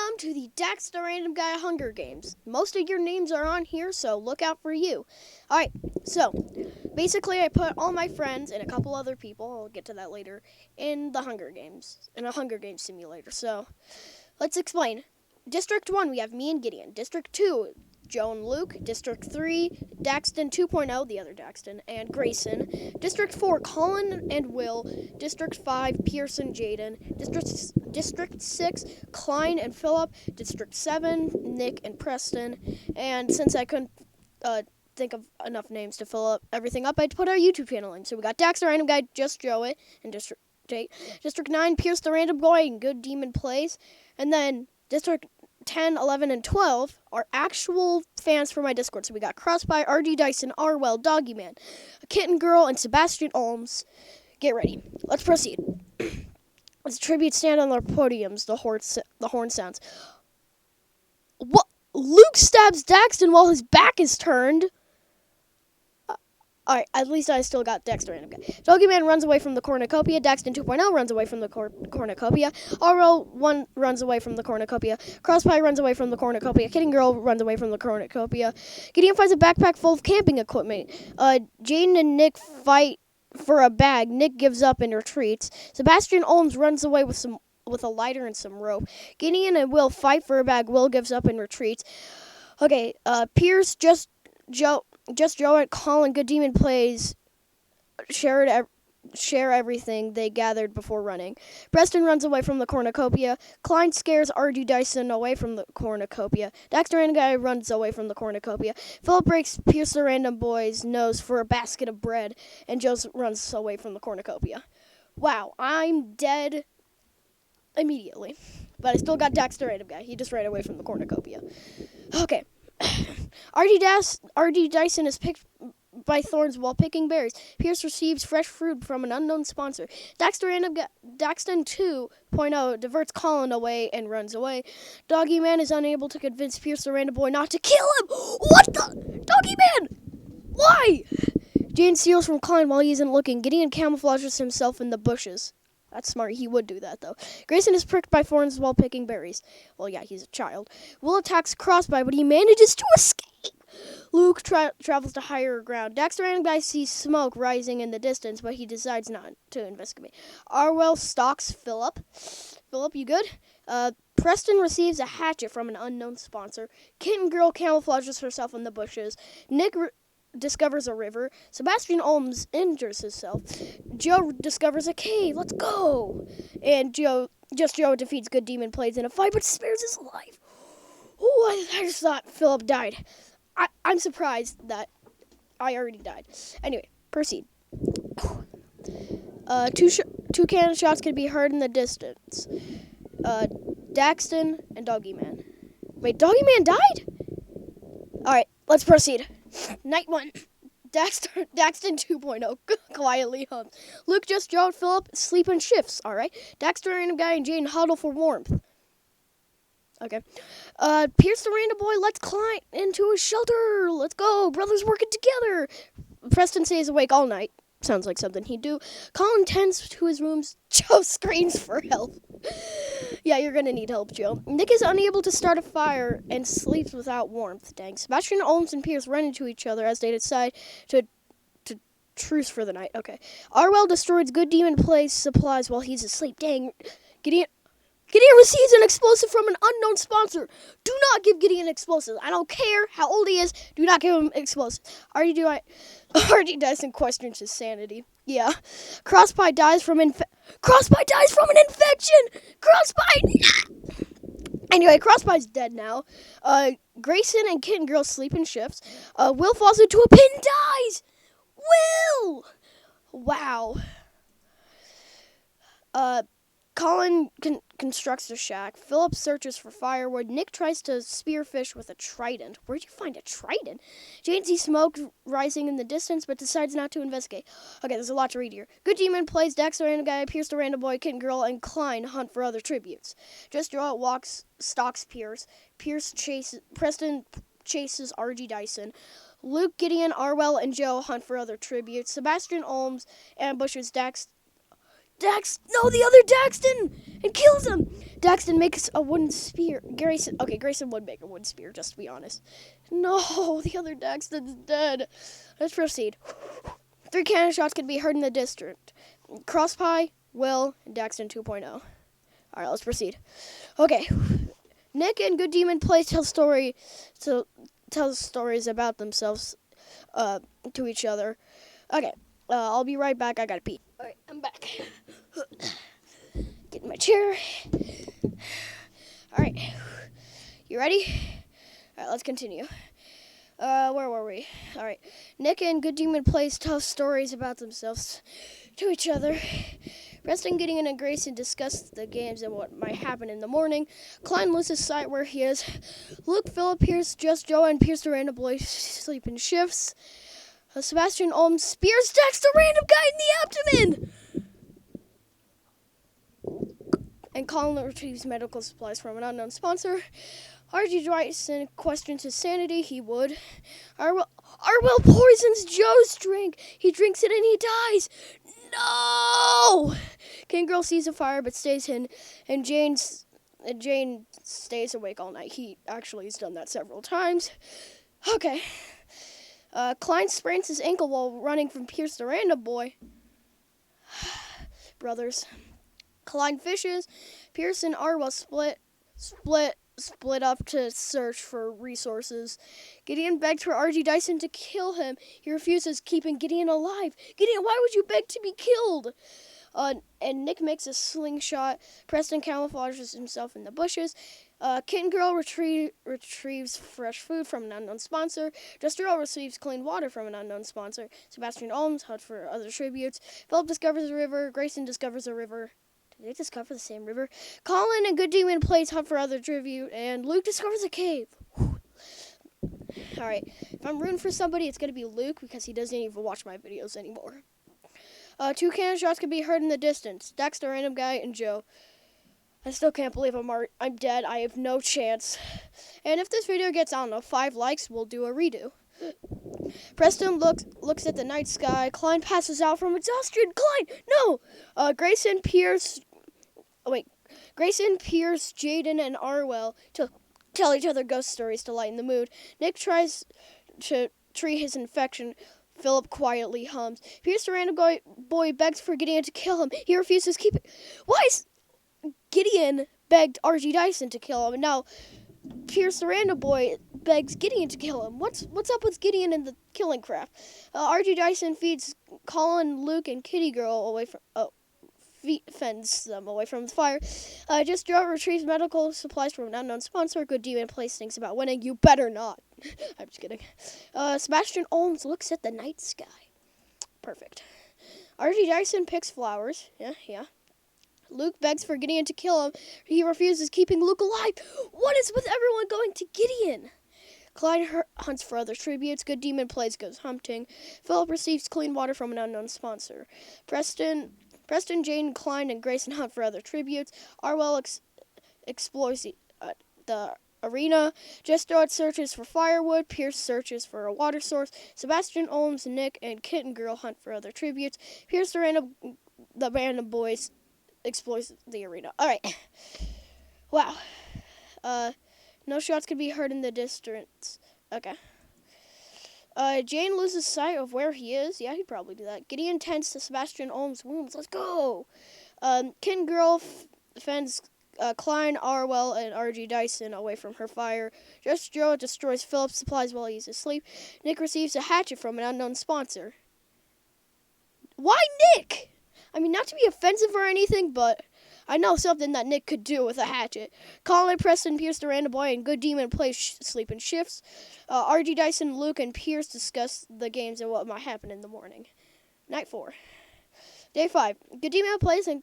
welcome to the Dax the Random Guy Hunger Games. Most of your names are on here, so look out for you. Alright, so basically I put all my friends and a couple other people, I'll get to that later, in the Hunger Games, in a Hunger Games simulator. So let's explain. District 1, we have me and Gideon. District 2, Joe and Luke. District 3, Daxton 2.0, the other Daxton, and Grayson. District 4, Colin and Will. District 5, Pierce and Jaden. District 6, Klein and Philip. District 7, Nick and Preston. And since I couldn't think of enough names to fill up everything up, I put our YouTube channel in. So we got Dax the Random Guy, Just Joe It, and District 8. District 9, Pierce the Random Boy, and Good Demon Plays. And then District 10, 11, and 12 are actual fans for my Discord. So we got Crossby, RG Dyson, Arwell, Doggy Man, a Kitten Girl, and Sebastian Olms. Get ready. Let's proceed. As tribute stand on their podiums, the horn sounds. What? Luke stabs Daxton while his back is turned. Alright, at least I still got Dax the Random Guy. Doggy Man runs away from the cornucopia. Daxton 2.0 runs away from the cornucopia. Arwell 1 runs away from the cornucopia. Crosspie runs away from the cornucopia. Kitten Girl runs away from the cornucopia. Gideon finds a backpack full of camping equipment. Jaden and Nick fight for a bag. Nick gives up and retreats. Sebastian Olms runs away with a lighter and some rope. Gideon and Will fight for a bag. Will gives up and retreats. Okay, Pierce, Just Joe and Colin, Good Demon Plays, share everything they gathered before running. Preston runs away from the cornucopia. Klein scares RG Dyson away from the cornucopia. Dax the Random Guy runs away from the cornucopia. Philip breaks Pierce the Random Boy's nose for a basket of bread, and Joe runs away from the cornucopia. Wow, I'm dead immediately. But I still got Dax the Random Guy. He just ran away from the cornucopia. Okay. RD Dyson is picked by thorns while picking berries. Pierce receives fresh fruit from an unknown sponsor. Daxton 2.0 diverts Colin away and runs away. Doggy Man is unable to convince Pierce the Random Boy not to kill him. What the? Doggy Man! Why? Jane steals from Klein while he isn't looking. Gideon camouflages himself in the bushes. That's smart. He would do that, though. Grayson is pricked by thorns while picking berries. Well, yeah, he's a child. Will attacks Crossby, but he manages to escape. Luke travels to higher ground. Dax the Random Guy sees smoke rising in the distance, but he decides not to investigate. Arwell stalks Philip. Philip, you good? Preston receives a hatchet from an unknown sponsor. Kitten Girl camouflages herself in the bushes. Nick discovers a river. Sebastian Olms injures himself. Joe discovers a cave. Let's go! And Joe defeats Good Demon Plays in a fight, but spares his life. Oh, I just thought Philip died. I'm surprised that I already died. Anyway, proceed. Two cannon shots can be heard in the distance. Daxton and Doggy Man. Wait, Doggy Man died? Alright, let's proceed. Night 1. Daxton 2.0 quietly hums. Luke, Just Joe, and Philip sleep in shifts, alright? Dax the Random Guy and Jaden huddle for warmth. Okay. Pierce the Random Boy, let's climb into a shelter. Let's go. Brothers working together. Preston stays awake all night. Sounds like something he'd do. Colin tends to his rooms. Joe screams for help. Yeah, you're gonna need help, Joe. Nick is unable to start a fire and sleeps without warmth. Dang. Sebastian, Olms, and Pierce run into each other as they decide to truce for the night. Okay. Arwell destroys Good Demon Plays supplies while he's asleep. Dang. Gideon receives an explosive from an unknown sponsor. Do not give Gideon explosives. I don't care how old he is. Do not give him explosives. RD Dyson questions his sanity. Yeah. Crosspie dies from an infection. Crosspie! Anyway, Crosspie's dead now. Grayson and Kitten Girl sleep in shifts. Will falls into a pit and dies. Will! Wow. Colin constructs a shack. Philip searches for firewood. Nick tries to spearfish with a trident. Where'd you find a trident? Jane sees smoke rising in the distance, but decides not to investigate. Okay, there's a lot to read here. Good Demon Plays, Dax the Random Guy, Pierce the Random Boy, Kitten Girl, and Klein hunt for other tributes. Just Joe stalks Pierce. Preston chases RG Dyson. Luke, Gideon, Arwell, and Joe hunt for other tributes. Sebastian Olms ambushes Dax. No, the other Daxton! And kills him! Daxton makes a wooden spear. Grayson would make a wooden spear, just to be honest. No, the other Daxton's dead. Let's proceed. 3 cannon shots can be heard in the district. Crosspie, Will, and Daxton 2.0. Alright, let's proceed. Okay. Nick and Good Demon Plays tell stories about themselves to each other. Okay, I'll be right back. I gotta pee. Alright, I'm back. Get in my chair. Alright, you ready? Alright, let's continue. Where were we? Alright, Nick and Good Demon Plays tell stories about themselves to each other. Preston, Gideon, and Grayson discuss the games and what might happen in the morning. Klein loses sight where he is. Luke, Philip, Pierce, Just Joe, and Pierce the Random Boy sleep in shifts. Sebastian Olm spears Dex the Random Guy in the abdomen! And Colin retrieves medical supplies from an unknown sponsor. R.G. Dyson questions his sanity. He would. Arwell poisons Joe's drink. He drinks it and he dies. No! King Girl sees a fire but stays hidden, and Jane stays awake all night. He actually has done that several times. Okay. Klein sprains his ankle while running from Pierce the Random Boy. Brothers. Klein fishes. Pierce and Arwell split up to search for resources. Gideon begged for R.G. Dyson to kill him. He refuses, keeping Gideon alive. Gideon, why would you beg to be killed? And Nick makes a slingshot. Preston camouflages himself in the bushes. Kitten Girl retrieves fresh food from an unknown sponsor. Just Girl receives clean water from an unknown sponsor. Sebastian Olms hunts for other tributes. Philip discovers a river. Grayson discovers a river. Did they discover the same river? Colin and Good Demon Plays hunt for other tribute, and Luke discovers a cave. Alright, if I'm rooting for somebody, it's going to be Luke, because he doesn't even watch my videos anymore. 2 cannon shots can be heard in the distance. Dax the Random Guy and Joe. I still can't believe I'm dead. I have no chance. And if this video gets, I don't know, 5 likes, we'll do a redo. Preston looks at the night sky. Klein passes out from exhaustion. Klein, no! Grayson, Pierce, Jaden, and Arwell to tell each other ghost stories to lighten the mood. Nick tries to treat his infection. Philip quietly hums. Pierce the Random Boy begs for Gideon to kill him. He refuses to keep it. Why is Gideon begged R.G. Dyson to kill him, and now Pierce the Random Boy begs Gideon to kill him. What's up with Gideon and the killing crap? R.G. Dyson feeds Colin, Luke, and Kitty Girl away from fends them away from the fire. Just Joe retrieves medical supplies from an unknown sponsor. Good Demon Plays thinks about winning. You better not. I'm just kidding. Sebastian Olms looks at the night sky. Perfect. R.G. Dyson picks flowers. Yeah. Luke begs for Gideon to kill him. He refuses, keeping Luke alive. What is with everyone going to Gideon? Klein hunts for other tributes. Good Demon Plays goes hunting. Philip receives clean water from an unknown sponsor. Preston, Jane, Klein, and Grayson hunt for other tributes. Arwell explores the arena. Just searches for firewood. Pierce searches for a water source. Sebastian Olms, Nick, and Kitten Girl hunt for other tributes. Pierce the Random Boys explores the arena. Alright. Wow. No shots can be heard in the distance. Okay. Jane loses sight of where he is. Yeah, he'd probably do that. Gideon tends to Sebastian Olms' wounds. Let's go! Kitten Girl fends Klein, Arwell, and R.G. Dyson away from her fire. Just Joe destroys Philip's supplies while he's asleep. Nick receives a hatchet from an unknown sponsor. Why Nick? I mean, not to be offensive or anything, but I know something that Nick could do with a hatchet. Colin, Preston, Pierce the Random Boy, and Good Demon Plays sleep in shifts. R.G. Dyson, Luke, and Pierce discuss the games and what might happen in the morning. Night 4. Day 5. Good Demon Plays and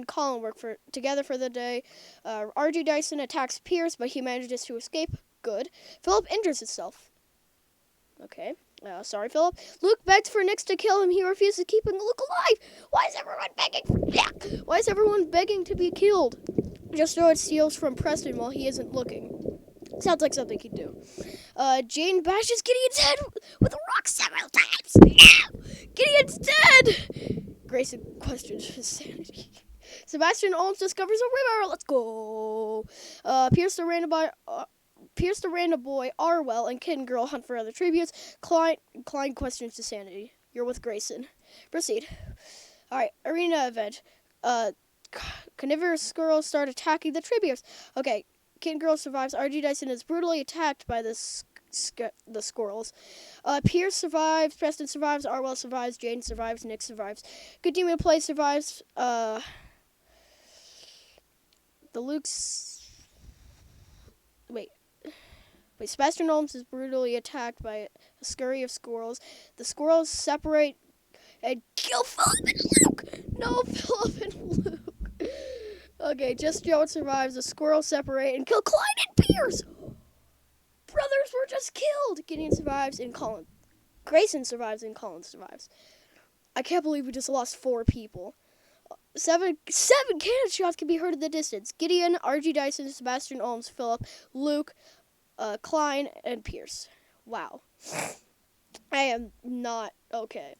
Colin work together for the day. R.G. Dyson attacks Pierce, but he manages to escape. Good. Philip injures himself. Okay. Sorry, Philip. Luke begs for Nick to kill him. He refuses, keeping Luke alive. Why is everyone begging? Why is everyone begging to be killed? Just Joe steals from Preston while he isn't looking. Sounds like something he'd do. Jane bashes Gideon's head with a rock several times. Gideon's dead! Grayson questions his sanity. Sebastian Olms discovers a river. Let's go. Pierce the random boy, Arwell, and Kitten Girl hunt for other tributes. Klein questions his sanity. You're with Grayson. Proceed. Alright, arena event. Carnivorous squirrels start attacking the tributes. Okay, Kitten Girl survives. RG Dyson is brutally attacked by the squirrels. Pierce survives. Preston survives. Arwell survives. Jane survives. Nick survives. Good Demon Play survives. The Luke's... Wait, Sebastian Holmes is brutally attacked by a scurry of squirrels. The squirrels separate and kill Philip and Luke! No, Philip and Luke. Okay, just Joe survives. The squirrels separate and kill Klein and Pierce! Brothers were just killed! Gideon survives and Grayson survives and Colin survives. I can't believe we just lost 4 people. Seven cannon shots can be heard in the distance. Gideon, RG Dyson, Sebastian Olms, Philip, Luke, Klein, and Pierce. Wow. I am not okay.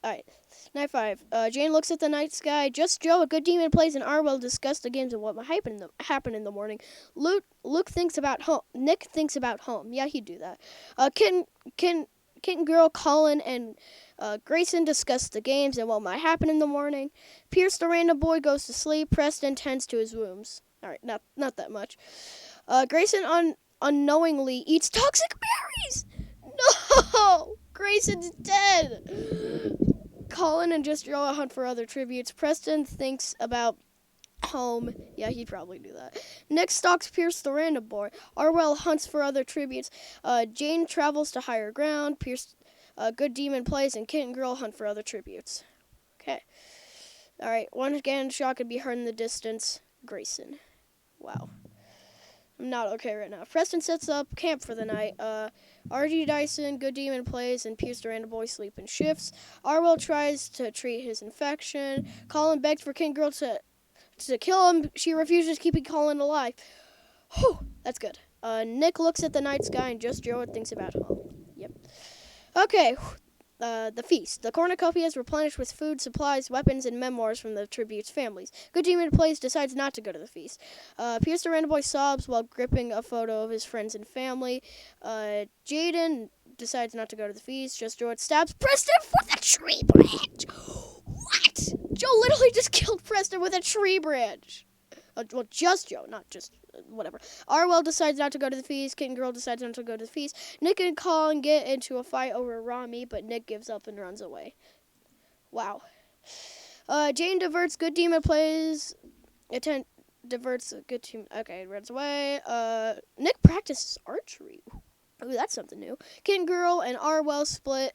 Alright. Night 5. Jane looks at the night sky. Just Joe, a good demon plays, and Arwell discuss the games and what might happen in the morning. Luke thinks about home. Nick thinks about home. Yeah, he'd do that. Kitten Girl, Colin, and Grayson discuss the games and what might happen in the morning. Pierce the random boy goes to sleep. Preston tends to his wounds. Alright, not that much. Grayson unknowingly eats toxic berries! No! Grayson's dead! Colin and Just Joe hunt for other tributes. Preston thinks about home. Yeah, he'd probably do that. Nick stalks Pierce the random boy. Arwell hunts for other tributes. Jane travels to higher ground. Pierce, good demon plays, and Kitten Girl hunt for other tributes. Okay. Alright, one cannon shot could be heard in the distance. Grayson. Wow. I'm not okay right now. Preston sets up camp for the night. RG Dyson, good demon plays, and Pierce the random boy sleep in shifts. Arwell tries to treat his infection. Colin begs for Kitten Girl to kill him. She refuses, keeping Colin alive. Whew, that's good. Nick looks at the night sky and Just Joe thinks about home. Yep. Okay. The feast. The cornucopia is replenished with food, supplies, weapons, and memoirs from the tribute's families. Good Demon Plays decides not to go to the feast. Pierce the random boy sobs while gripping a photo of his friends and family. Jaden decides not to go to the feast. Just Joe stabs Preston with a tree branch. What? Joe literally just killed Preston with a tree branch. Well, just Joe, not just whatever. Arwell decides not to go to the feast. Kitten Girl decides not to go to the feast. Nick and Colin get into a fight over raw meat, but Nick gives up and runs away. Wow. Jane diverts. Good Demon Plays. Diverts a good team. Okay, runs away. Nick practices archery. Ooh, that's something new. Kitten Girl and Arwell split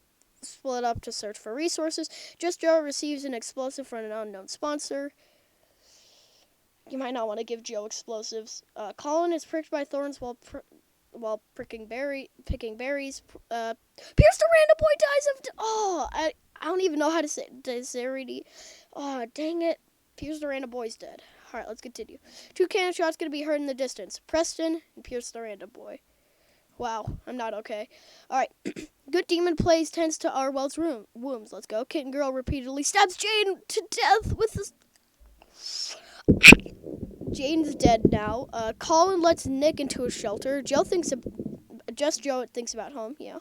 up to search for resources. Just Joe receives an explosive from an unknown sponsor. You might not want to give Joe explosives. Colin is pricked by thorns while picking berries. Pierce the random boy dies of... I don't even know how to say disarity. Oh, dang it. Pierce the random boy's dead. All right, let's continue. 2 cannon shots going to be heard in the distance. Preston and Pierce the random boy. Wow, I'm not okay. All right. Good Demon Plays tends to Arwell's wounds. Let's go. Kitten Girl repeatedly stabs Jane to death with this... Jane's dead now. Colin lets Nick into a shelter. Just Joe thinks about home. Yeah.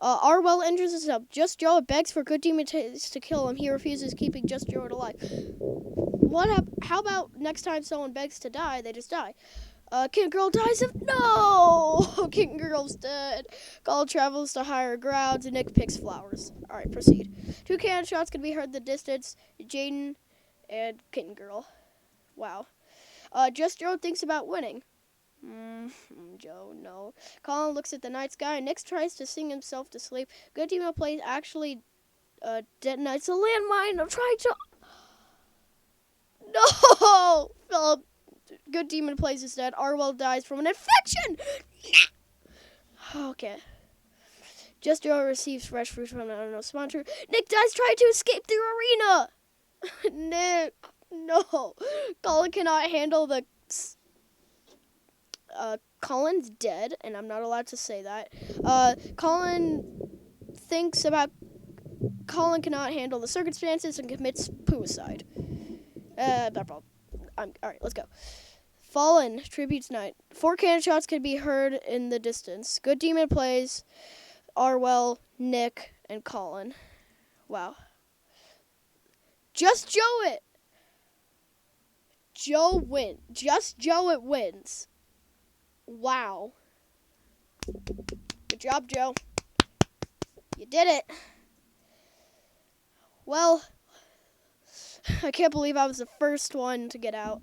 Arwell enters his up. Just Joe begs for Good Demon to kill him. He refuses, keeping Just Joe alive. How about next time someone begs to die, they just die? Kitten Girl dies of... No! Kitten Girl's dead. Colin travels to higher grounds, and Nick picks flowers. Alright, proceed. 2 cannon shots can be heard in the distance. Jaden and Kitten Girl. Wow. Just Joe thinks about winning. Joe, no. Colin looks at the night sky, and Nick tries to sing himself to sleep. Good Demon Plays actually detonates a landmine. I'm trying to... No! Philip, Good Demon Plays is dead. Arwell dies from an infection! Okay. Just Joe receives fresh fruit from an unknown sponsor. Nick dies trying to escape the arena! Nick, no. Colin cannot handle the... Colin's dead, and I'm not allowed to say that. Colin thinks about Colin cannot handle the circumstances and commits suicide. All right, let's go. Fallen, Tributes Night. 4 cannon shots can be heard in the distance. Good demon plays Arwell, Nick, and Colin. Wow. Just Joe it! Joe win. Just Joe it wins. Wow. Good job, Joe. You did it. Well, I can't believe I was the first one to get out.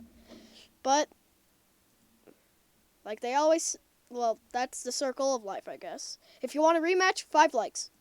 But, like they always, well, that's the circle of life, I guess. If you want a rematch, 5 likes.